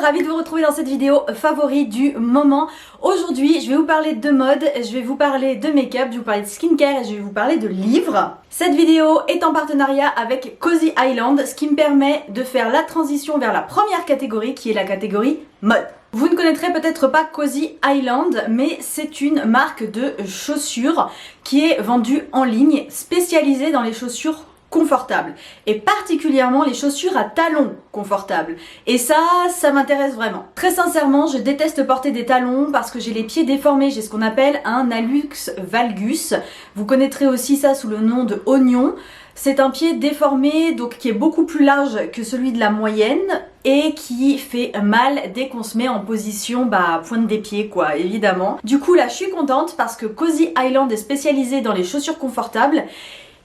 ravie de vous retrouver dans cette vidéo favori du moment. Aujourd'hui, je vais vous parler de mode, je vais vous parler de make-up, je vais vous parler de skincare et je vais vous parler de livres. Cette vidéo est en partenariat avec Cozy Island, ce qui me permet de faire la transition vers la première catégorie qui est la catégorie mode. Vous ne connaîtrez peut-être pas Cozy Island, mais c'est une marque de chaussures qui est vendue en ligne, spécialisée dans les chaussures confortables et particulièrement les chaussures à talons confortables. Et ça m'intéresse vraiment. Très sincèrement, je déteste porter des talons parce que j'ai les pieds déformés, j'ai ce qu'on appelle un hallux valgus. Vous connaîtrez aussi ça sous le nom de oignon. C'est un pied déformé, donc qui est beaucoup plus large que celui de la moyenne et qui fait mal dès qu'on se met en position pointe des pieds quoi, évidemment. Du coup là je suis contente parce que Cozy Island est spécialisée dans les chaussures confortables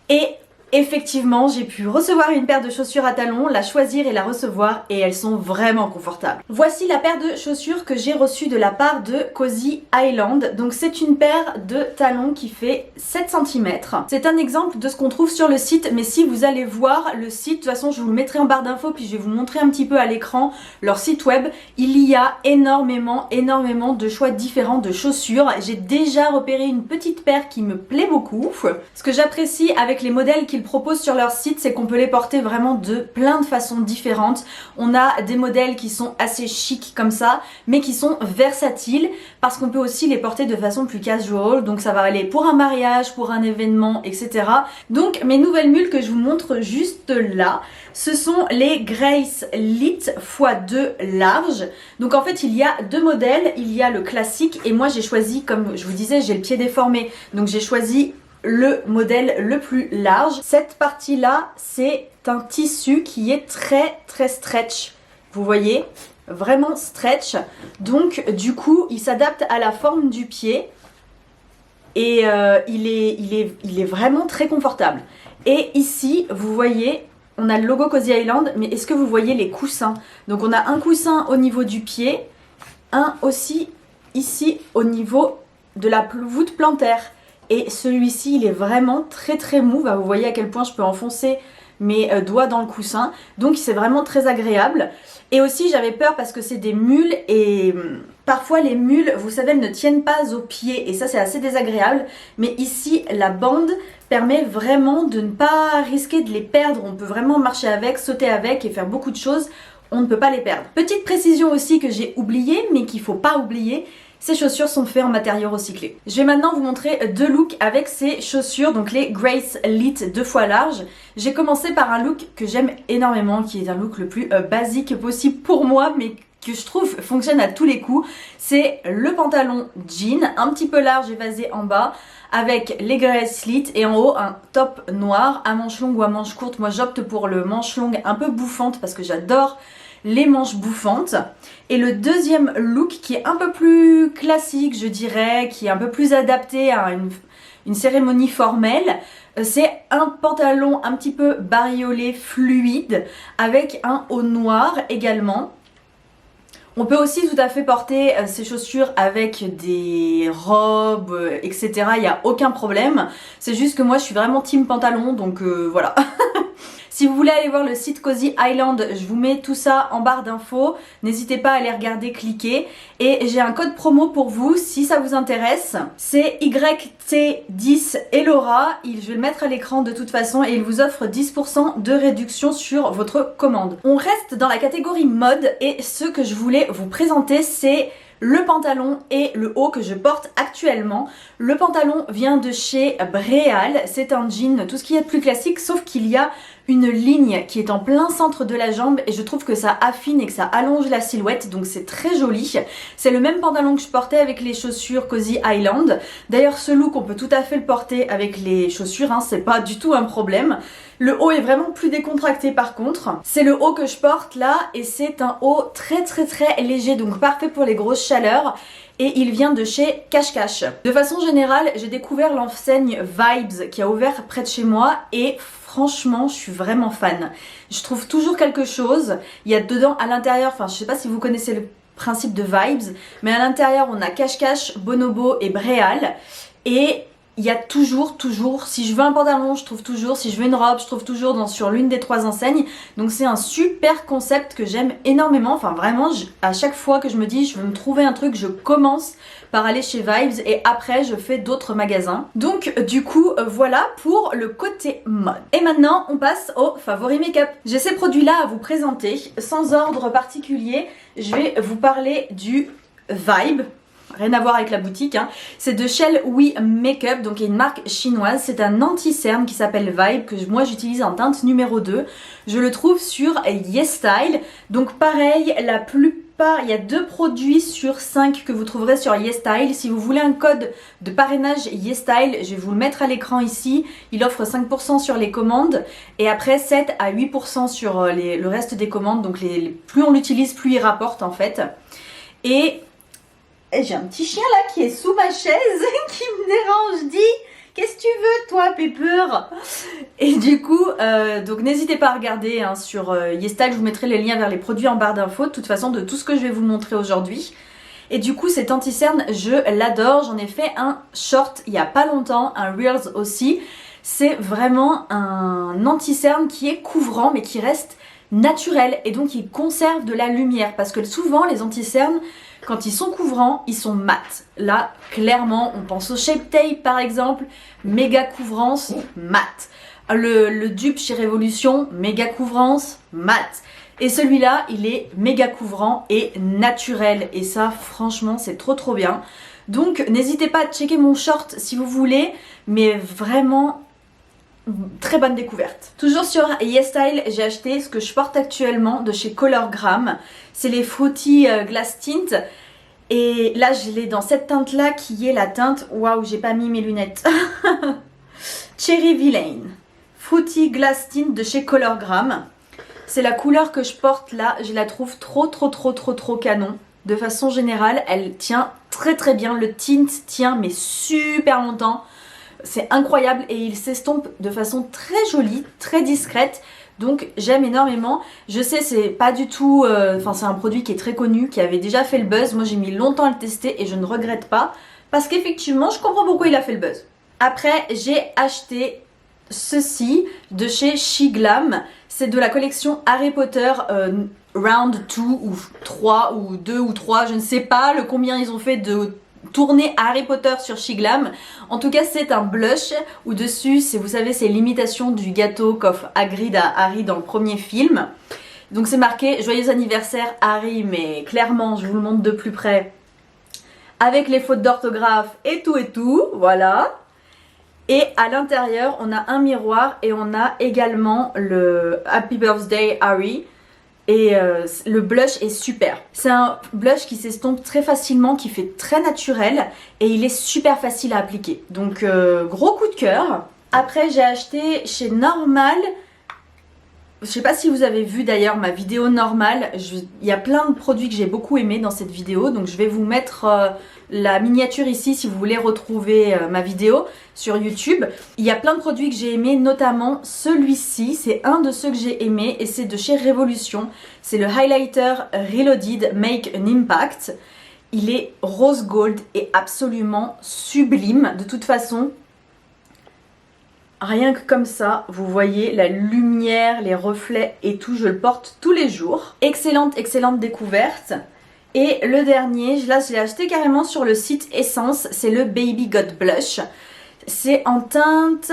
et effectivement, j'ai pu recevoir une paire de chaussures à talons, la choisir et la recevoir et elles sont vraiment confortables. Voici la paire de chaussures que j'ai reçue de la part de Cozy Island. Donc c'est une paire de talons qui fait 7 cm. C'est un exemple de ce qu'on trouve sur le site, mais si vous allez voir le site, de toute façon je vous le mettrai en barre d'infos puis je vais vous montrer un petit peu à l'écran leur site web. Il y a énormément de choix différents de chaussures. J'ai déjà repéré une petite paire qui me plaît beaucoup. Ce que j'apprécie avec les modèles qu'ils proposent sur leur site, c'est qu'on peut les porter vraiment de plein de façons différentes. On a des modèles qui sont assez chics comme ça, mais qui sont versatiles parce qu'on peut aussi les porter de façon plus casual. Donc ça va aller pour un mariage, pour un événement, etc. Donc mes nouvelles mules que je vous montre juste là, ce sont les Grace Lit x2 large. Donc en fait il y a deux modèles, il y a le classique et moi j'ai choisi, comme je vous disais, j'ai le pied déformé, donc j'ai choisi le modèle le plus large. Cette partie là c'est un tissu qui est très stretch, vous voyez, vraiment stretch, donc du coup il s'adapte à la forme du pied et il est vraiment très confortable. Et ici vous voyez on a le logo Cozy Island, mais est-ce que vous voyez les coussins? Donc on a un coussin au niveau du pied, un aussi ici au niveau de la voûte plantaire. Et celui-ci, il est vraiment très mou. Vous voyez à quel point je peux enfoncer mes doigts dans le coussin. Donc c'est vraiment très agréable. Et aussi j'avais peur parce que c'est des mules et parfois les mules, vous savez, elles ne tiennent pas aux pieds. Et ça c'est assez désagréable. Mais ici, la bande permet vraiment de ne pas risquer de les perdre. On peut vraiment marcher avec, sauter avec et faire beaucoup de choses. On ne peut pas les perdre. Petite précision aussi que j'ai oubliée, mais qu'il ne faut pas oublier. Ces chaussures sont faites en matériaux recyclés. Je vais maintenant vous montrer deux looks avec ces chaussures, donc les Grace Lit 2 fois large. J'ai commencé par un look que j'aime énormément, qui est un look le plus basique possible pour moi, mais que je trouve fonctionne à tous les coups. C'est le pantalon jean, un petit peu large évasé en bas, avec les Grace Lit et en haut un top noir à manches longues ou à manches courtes. Moi j'opte pour le manche longue un peu bouffante parce que j'adore les manches bouffantes. Et le deuxième look qui est un peu plus classique je dirais, qui est un peu plus adapté à une cérémonie formelle, c'est un pantalon un petit peu bariolé fluide avec un haut noir également. On peut aussi tout à fait porter ces chaussures avec des robes, etc. Il n'y a aucun problème. C'est juste que moi je suis vraiment team pantalon, donc voilà. Si vous voulez aller voir le site Cozy Island, je vous mets tout ça en barre d'infos. N'hésitez pas à aller regarder, cliquer. Et j'ai un code promo pour vous si ça vous intéresse. C'est YT10 Elora. Je vais le mettre à l'écran de toute façon et il vous offre 10% de réduction sur votre commande. On reste dans la catégorie mode et ce que je voulais vous présenter c'est le pantalon et le haut que je porte actuellement. Le pantalon vient de chez Bréal, c'est un jean, tout ce qu'il y a de plus classique, sauf qu'il y a une ligne qui est en plein centre de la jambe et je trouve que ça affine et que ça allonge la silhouette, donc c'est très joli. C'est le même pantalon que je portais avec les chaussures Cozy Island. D'ailleurs ce look on peut tout à fait le porter avec les chaussures, c'est pas du tout un problème. Le haut est vraiment plus décontracté par contre. C'est le haut que je porte là et c'est un haut très léger, donc parfait pour les grosses chaleurs. Et il vient de chez Cache Cache. De façon générale, j'ai découvert l'enseigne Vibes qui a ouvert près de chez moi et franchement, je suis vraiment fan. Je trouve toujours quelque chose. Il y a dedans à l'intérieur, je sais pas si vous connaissez le principe de Vibes, mais à l'intérieur on a Cache Cache, Bonobo et Bréal. Et il y a toujours, si je veux un pantalon, je trouve toujours, si je veux une robe, je trouve toujours sur l'une des 3 enseignes. Donc c'est un super concept que j'aime énormément. Enfin vraiment, à chaque fois que je me dis je veux me trouver un truc, je commence par aller chez Vibes et après je fais d'autres magasins. Donc du coup voilà pour le côté mode. Et maintenant on passe au favori make-up. J'ai ces produits là à vous présenter sans ordre particulier. Je vais vous parler du Vibe. Rien à voir avec la boutique, hein. C'est de Shell We Makeup, donc il y a une marque chinoise. C'est un anti-cerne qui s'appelle Vibe, que moi j'utilise en teinte numéro 2. Je le trouve sur YesStyle. Donc pareil, la plupart, il y a 2 produits sur 5 que vous trouverez sur YesStyle. Si vous voulez un code de parrainage YesStyle, je vais vous le mettre à l'écran ici. Il offre 5% sur les commandes et après 7 à 8% sur le reste des commandes. Donc plus on l'utilise, plus il rapporte en fait. Et j'ai un petit chien là qui est sous ma chaise qui me dérange. Dis, qu'est-ce que tu veux toi Pepper? Et du coup, donc n'hésitez pas à regarder hein, sur YesStyle, je vous mettrai les liens vers les produits en barre d'infos. De toute façon, de tout ce que je vais vous montrer aujourd'hui. Et du coup, cet anti-cerne, je l'adore. J'en ai fait un short il y a pas longtemps, un Reels aussi. C'est vraiment un anti-cerne qui est couvrant mais qui reste naturel et donc il conserve de la lumière parce que souvent les anti-cernes quand ils sont couvrants ils sont mat. Là clairement on pense au Shape Tape par exemple, méga couvrance mat. Le dupe chez Révolution, méga couvrance mat. Et celui-là il est méga couvrant et naturel et ça franchement c'est trop bien. Donc n'hésitez pas à checker mon short si vous voulez, mais vraiment très bonne découverte. Toujours sur YesStyle, j'ai acheté ce que je porte actuellement de chez Colorgram. C'est les Fruity Glass Tint. Et là, je l'ai dans cette teinte là qui est la teinte... Waouh, j'ai pas mis mes lunettes. Cherry Villain. Fruity Glass Tint de chez Colorgram. C'est la couleur que je porte là. Je la trouve trop canon. De façon générale, elle tient très bien. Le tint tient mais super longtemps. C'est incroyable et il s'estompe de façon très jolie, très discrète. Donc j'aime énormément. Je sais c'est pas du tout... c'est un produit qui est très connu, qui avait déjà fait le buzz. Moi j'ai mis longtemps à le tester et je ne regrette pas. Parce qu'effectivement je comprends pourquoi il a fait le buzz. Après j'ai acheté ceci de chez Shiglam. C'est de la collection Harry Potter Round 2 ou 3 ou 2 ou 3. Je ne sais pas le combien ils ont fait de... tourné Harry Potter sur Shiglam. En tout cas c'est un blush où dessus vous savez c'est l'imitation du gâteau qu'offre Hagrid à Harry dans le premier film. Donc c'est marqué joyeux anniversaire Harry, mais clairement je vous le montre de plus près avec les fautes d'orthographe et tout, voilà. Et à l'intérieur on a un miroir et on a également le Happy Birthday Harry. Et le blush est super. C'est un blush qui s'estompe très facilement, qui fait très naturel et il est super facile à appliquer. Donc gros coup de cœur. Après j'ai acheté chez Normal. Je sais pas si vous avez vu d'ailleurs ma vidéo Normal. Il y a plein de produits que j'ai beaucoup aimé dans cette vidéo. Donc je vais vous mettre la miniature ici si vous voulez retrouver ma vidéo sur YouTube. Il y a plein de produits que j'ai aimé, notamment celui-ci. C'est un de ceux que j'ai aimé et c'est de chez Révolution. C'est le Highlighter Reloaded Make an Impact. Il est rose gold et absolument sublime. De toute façon... rien que comme ça, vous voyez la lumière, les reflets et tout, je le porte tous les jours. Excellente découverte. Et le dernier, là je l'ai acheté carrément sur le site Essence, c'est le Baby God Blush. C'est en teinte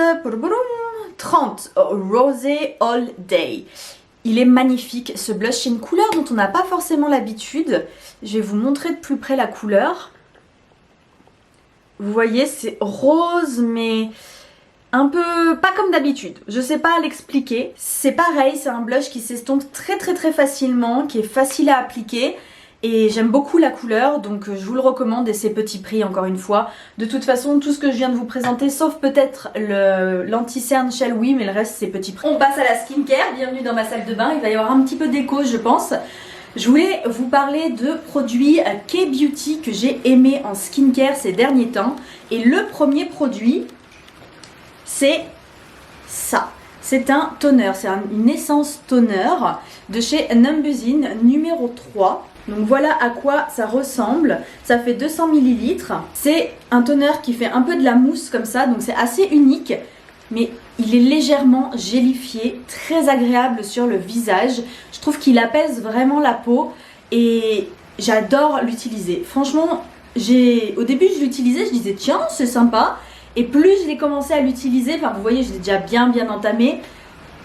30, Rosé All Day. Il est magnifique ce blush, c'est une couleur dont on n'a pas forcément l'habitude. Je vais vous montrer de plus près la couleur. Vous voyez, c'est rose mais... un peu pas comme d'habitude, je sais pas l'expliquer. C'est pareil, c'est un blush qui s'estompe très facilement, qui est facile à appliquer et j'aime beaucoup la couleur donc je vous le recommande et c'est petit prix encore une fois. De toute façon tout ce que je viens de vous présenter sauf peut-être l'anti-cerne Shell We, mais le reste c'est petit prix. On passe à la skincare, bienvenue dans ma salle de bain, il va y avoir un petit peu d'écho je pense. Je voulais vous parler de produits K-Beauty que j'ai aimés en skincare ces derniers temps et le premier produit c'est ça. C'est un toner, c'est une essence toner de chez Numbuzin numéro 3. Donc voilà à quoi ça ressemble. Ça fait 200 ml. C'est un toner qui fait un peu de la mousse comme ça, donc c'est assez unique. Mais il est légèrement gélifié, très agréable sur le visage. Je trouve qu'il apaise vraiment la peau et j'adore l'utiliser. Franchement, au début je l'utilisais, je disais tiens c'est sympa. Et plus je l'ai commencé à l'utiliser, enfin vous voyez je l'ai déjà bien entamé,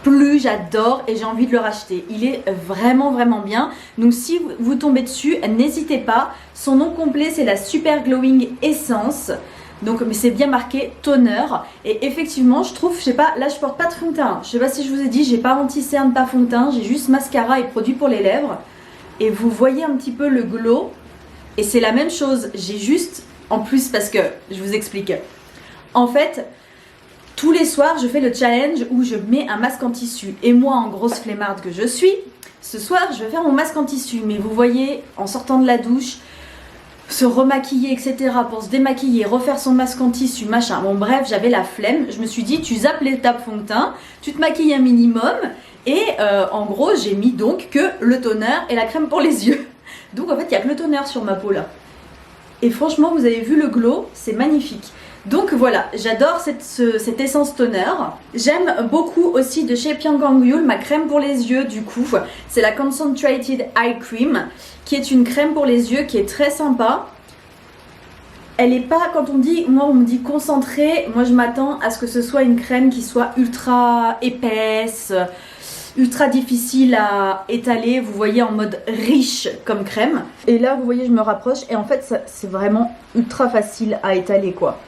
plus j'adore et j'ai envie de le racheter. Il est vraiment bien. Donc si vous tombez dessus, n'hésitez pas. Son nom complet c'est la Super Glowing Essence. Donc mais c'est bien marqué toner. Et effectivement je trouve, je sais pas, là je porte pas de fond de teint. Je sais pas si je vous ai dit, j'ai pas anti-cerne, pas fond de teint, j'ai juste mascara et produit pour les lèvres. Et vous voyez un petit peu le glow. Et c'est la même chose, j'ai juste, en plus parce que, je vous explique. En fait, tous les soirs, je fais le challenge où je mets un masque en tissu. Et moi, en grosse flemmarde que je suis, ce soir, je vais faire mon masque en tissu. Mais vous voyez, en sortant de la douche, se remaquiller, etc. pour se démaquiller, refaire son masque en tissu, machin. Bon, bref, j'avais la flemme. Je me suis dit, tu zappes l'étape fond de teint, tu te maquilles un minimum. Et en gros, j'ai mis donc que le toner et la crème pour les yeux. Donc, en fait, il n'y a que le toner sur ma peau là. Et franchement, vous avez vu le glow, c'est magnifique. Donc voilà, j'adore cette essence toner. J'aime beaucoup aussi de chez Pyongyang ma crème pour les yeux du coup. C'est la Concentrated Eye Cream qui est une crème pour les yeux qui est très sympa. Elle est pas, quand on me dit concentrée, moi je m'attends à ce que ce soit une crème qui soit ultra épaisse, ultra difficile à étaler, vous voyez en mode riche comme crème. Et là vous voyez je me rapproche et en fait c'est vraiment ultra facile à étaler quoi.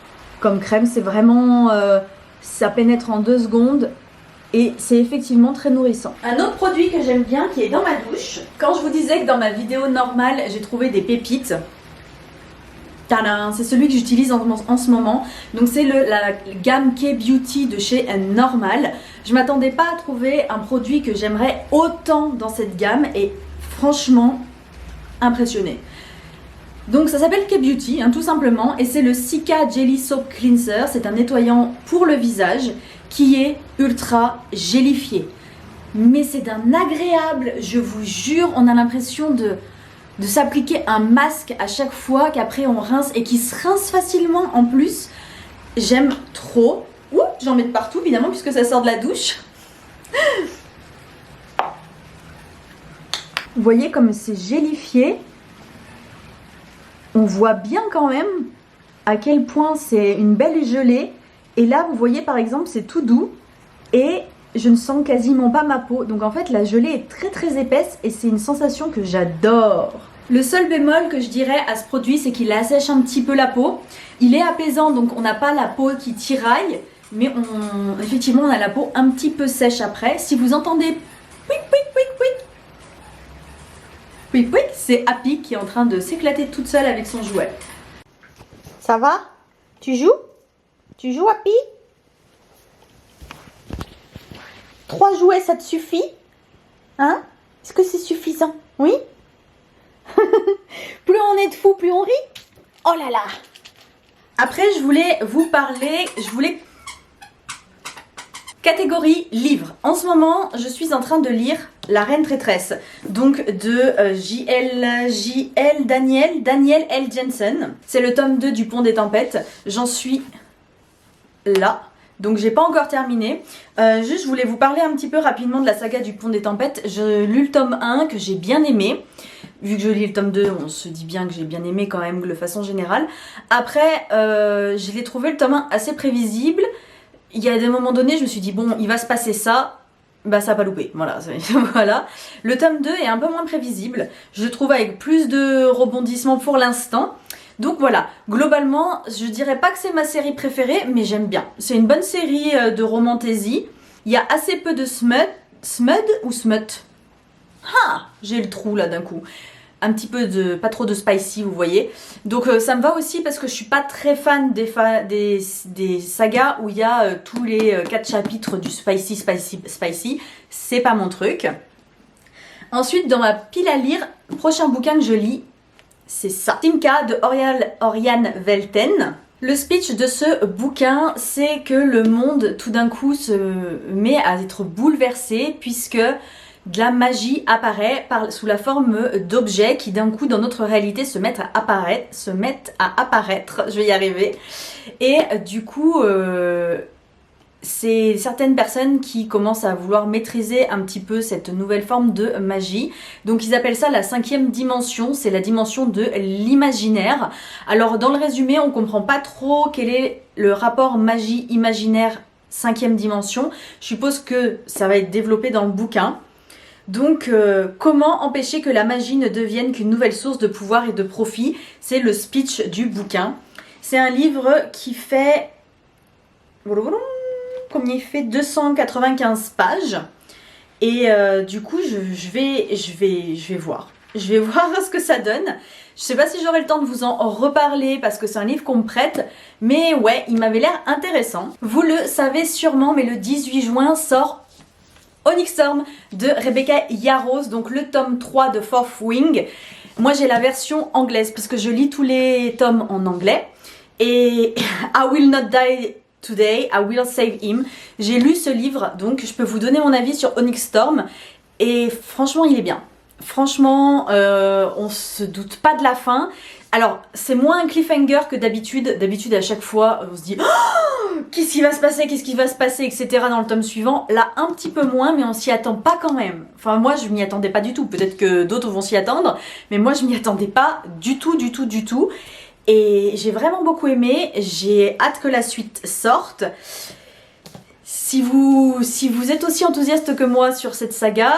Comme crème, c'est vraiment, ça pénètre en 2 secondes et c'est effectivement très nourrissant. Un autre produit que j'aime bien qui est dans ma douche, quand je vous disais que dans ma vidéo normale j'ai trouvé des pépites, tadam, c'est celui que j'utilise en ce moment. Donc c'est la gamme K-Beauty de chez Normal. Je m'attendais pas à trouver un produit que j'aimerais autant dans cette gamme et franchement impressionnée. Donc ça s'appelle K-Beauty, hein, tout simplement, et c'est le Cica Jelly Soap Cleanser. C'est un nettoyant pour le visage qui est ultra gélifié. Mais c'est d'un agréable, je vous jure, on a l'impression de s'appliquer un masque à chaque fois qu'après on rince et qui se rince facilement en plus. J'aime trop. Ouh, j'en mets de partout évidemment puisque ça sort de la douche. Vous voyez comme c'est gélifié. On voit bien quand même à quel point c'est une belle gelée. Et là, vous voyez par exemple, c'est tout doux. Et je ne sens quasiment pas ma peau. Donc en fait, la gelée est très épaisse et c'est une sensation que j'adore. Le seul bémol que je dirais à ce produit, c'est qu'il assèche un petit peu la peau. Il est apaisant, donc on n'a pas la peau qui tiraille. Mais effectivement, on a la peau un petit peu sèche après. Si vous entendez pouic, c'est Happy qui est en train de s'éclater toute seule avec son jouet. Ça va? Tu joues? Tu joues, Happy? 3 jouets, ça te suffit? Hein? Est-ce que c'est suffisant? Oui? Plus on est de fous, plus on rit? Oh là là! Après, je voulais vous parler, catégorie livre. En ce moment, je suis en train de lire La Reine Traîtresse, donc de Daniel L. Jensen. C'est le tome 2 du Pont des Tempêtes. J'en suis là, donc j'ai pas encore terminé. Juste, je voulais vous parler un petit peu rapidement de la saga du Pont des Tempêtes. J'ai lu le tome 1 que j'ai bien aimé. Vu que je lis le tome 2, on se dit bien que j'ai bien aimé quand même de façon générale. Après, je l'ai trouvé le tome 1 assez prévisible. Il y a des moments donnés, je me suis dit bon, il va se passer ça, bah ça a pas loupé, voilà, voilà. Le tome 2 est un peu moins prévisible, je le trouve avec plus de rebondissements pour l'instant. Donc voilà, globalement, je dirais pas que c'est ma série préférée, mais j'aime bien. C'est une bonne série de romantaisie. Il y a assez peu de smut. Ah, j'ai le trou là d'un coup. Un petit peu de, pas trop de spicy, vous voyez. Donc ça me va aussi parce que je suis pas très fan des sagas où il y a tous les 4 chapitres du spicy. C'est pas mon truc. Ensuite, dans ma pile à lire, le prochain bouquin que je lis, c'est ça. Simca de Oriane Velten. Le speech de ce bouquin, c'est que le monde tout d'un coup se met à être bouleversé puisque de la magie apparaît sous la forme d'objets qui d'un coup dans notre réalité se mettent à apparaître, je vais y arriver. Et du coup, c'est certaines personnes qui commencent à vouloir maîtriser un petit peu cette nouvelle forme de magie. Donc ils appellent ça la 5e dimension, c'est la dimension de l'imaginaire. Alors dans le résumé, on comprend pas trop quel est le rapport magie-imaginaire 5e dimension. Je suppose que ça va être développé dans le bouquin. Donc comment empêcher que la magie ne devienne qu'une nouvelle source de pouvoir et de profit? C'est le speech du bouquin. C'est un livre qui fait... Combien il fait 295 pages. Et du coup, je vais voir. Je vais voir ce que ça donne. Je sais pas si j'aurai le temps de vous en reparler parce que c'est un livre qu'on me prête. Mais ouais, il m'avait l'air intéressant. Vous le savez sûrement, mais le 18 juin sort Onyx Storm de Rebecca Yarros, donc le tome 3 de Fourth Wing. Moi j'ai la version anglaise parce que je lis tous les tomes en anglais. Et I Will Not Die Today, I Will Save Him. J'ai lu ce livre, donc je peux vous donner mon avis sur Onyx Storm. Et franchement, il est bien. Franchement, on se doute pas de la fin. Alors, c'est moins un cliffhanger que d'habitude. D'habitude, à chaque fois, on se dit oh, qu'est-ce qui va se passer, etc. dans le tome suivant. Là, un petit peu moins, mais on s'y attend pas quand même. Enfin, moi, je m'y attendais pas du tout. Peut-être que d'autres vont s'y attendre, mais moi, je m'y attendais pas du tout. Et j'ai vraiment beaucoup aimé. J'ai hâte que la suite sorte. Si vous êtes aussi enthousiaste que moi sur cette saga,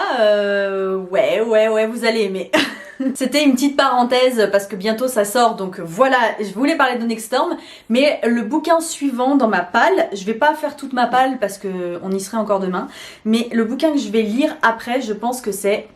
ouais, vous allez aimer. C'était une petite parenthèse parce que bientôt ça sort, donc voilà, je voulais parler d'Onyx Storm, mais le bouquin suivant dans ma palle, je vais pas faire toute ma palle parce qu'on y serait encore demain, mais le bouquin que je vais lire après, je pense que c'est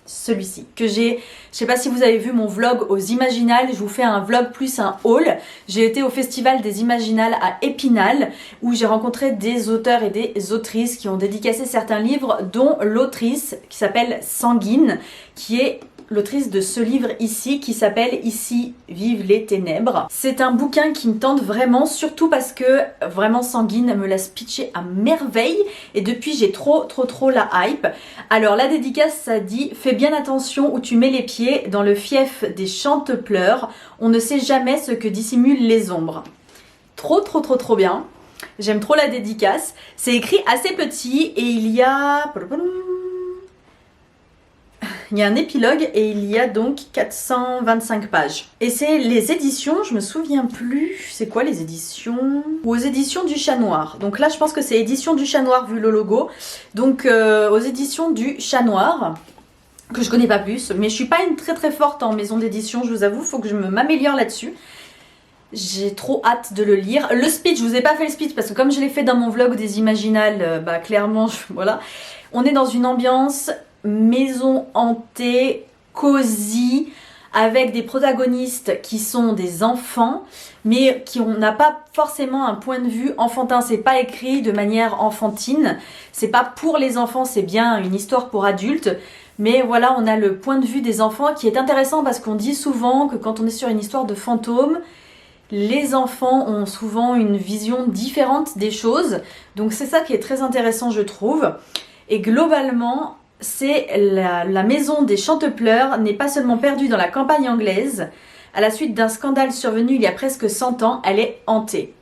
celui-ci, que je sais pas si vous avez vu mon vlog aux Imaginales, je vous fais un vlog plus un haul. J'ai été au festival des Imaginales à Épinal où j'ai rencontré des auteurs et des autrices qui ont dédicacé certains livres, dont l'autrice qui s'appelle Sanguine, qui est l'autrice de ce livre ici qui s'appelle Ici vivent les ténèbres. C'est un bouquin qui me tente vraiment, surtout parce que vraiment Sanguine me l'a pitché à merveille et depuis j'ai trop la hype. Alors la dédicace ça dit « Fais bien attention où tu mets les pieds dans le fief des chantepleurs, on ne sait jamais ce que dissimulent les ombres. » Trop bien. J'aime trop la dédicace. C'est écrit assez petit et il y a un épilogue et il y a donc 425 pages. Et c'est les éditions, je me souviens plus, c'est quoi les éditions? Aux éditions du Chat Noir. Donc là je pense que c'est éditions du Chat Noir vu le logo. Donc aux éditions du Chat Noir, que je connais pas plus, mais je suis pas une très forte en maison d'édition, je vous avoue, faut que je m'améliore là-dessus. J'ai trop hâte de le lire. Le speech, je vous ai pas fait le speech parce que comme je l'ai fait dans mon vlog des Imaginales, bah clairement, voilà. On est dans une ambiance maison hantée, cosy, avec des protagonistes qui sont des enfants, mais qui on n'a pas forcément un point de vue enfantin. C'est pas écrit de manière enfantine, c'est pas pour les enfants, c'est bien une histoire pour adultes. Mais voilà, on a le point de vue des enfants qui est intéressant parce qu'on dit souvent que quand on est sur une histoire de fantômes, les enfants ont souvent une vision différente des choses. Donc c'est ça qui est très intéressant, je trouve. Et globalement, c'est la maison des Chantepleurs n'est pas seulement perdue dans la campagne anglaise. À la suite d'un scandale survenu il y a presque 100 ans, elle est hantée.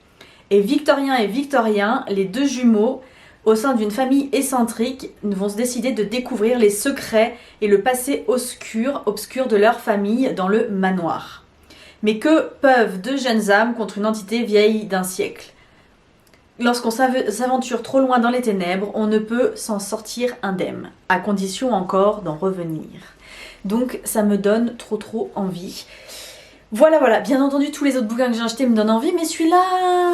Et Victorien et Victorien, les deux jumeaux, au sein d'une famille excentrique, vont se décider de découvrir les secrets et le passé obscur de leur famille dans le manoir. Mais que peuvent deux jeunes âmes contre une entité vieille d'un siècle? Lorsqu'on s'aventure trop loin dans les ténèbres, on ne peut s'en sortir indemne, à condition encore d'en revenir. Donc ça me donne trop envie. Voilà, bien entendu tous les autres bouquins que j'ai achetés me donnent envie, mais celui-là,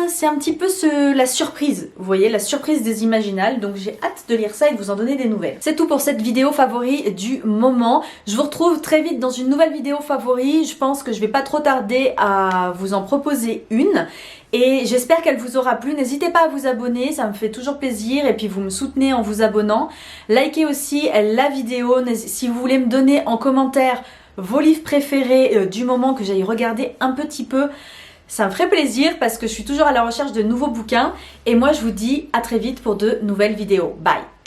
c'est un petit peu la surprise, vous voyez, la surprise des Imaginales, donc j'ai hâte de lire ça et de vous en donner des nouvelles. C'est tout pour cette vidéo favori du moment, je vous retrouve très vite dans une nouvelle vidéo favori, je pense que je vais pas trop tarder à vous en proposer une, et j'espère qu'elle vous aura plu. N'hésitez pas à vous abonner, ça me fait toujours plaisir, et puis vous me soutenez en vous abonnant. Likez aussi la vidéo, si vous voulez me donner en commentaire vos livres préférés du moment, que j'aille regarder un petit peu Ça me ferait plaisir parce que je suis toujours à la recherche de nouveaux bouquins et moi je vous dis à très vite pour de nouvelles vidéos. Bye!